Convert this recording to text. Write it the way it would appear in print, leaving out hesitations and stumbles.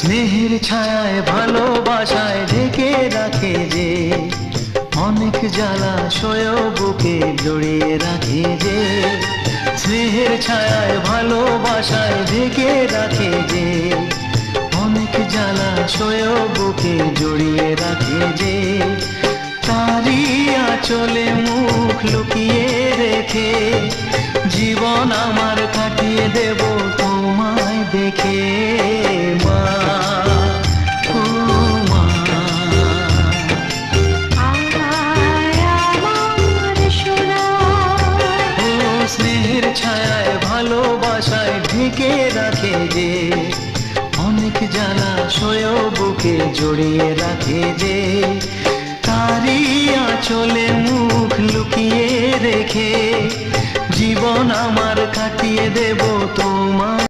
স্নেহের ছায়ায় ভালোবাসায় ঢেকে রাখে যে, অনেক জ্বালাশয় বুকে জড়িয়ে রাখে যে। স্নেহের ছায়ায় ভালোবাসায় ঢেকে রাখে যে, অনেক জ্বালাশয় বুকে জড়িয়ে রাখে যে। তারি আঁচলে মুখ লুকিয়ে রেখে জীবন আমার কাটিয়ে দেব তোমায় দেখে। মা, ও মা, ও স্নেহের ছায়ায় ভালোবাসায় ঢেকে রাখে যে, অনেক জ্বালাশয় বুকে জড়িয়ে রাখে যে। তারি আঁচলে মুখ লুকিয়ে রেখে জীবন আমার কাটিয়ে দেব তোমার।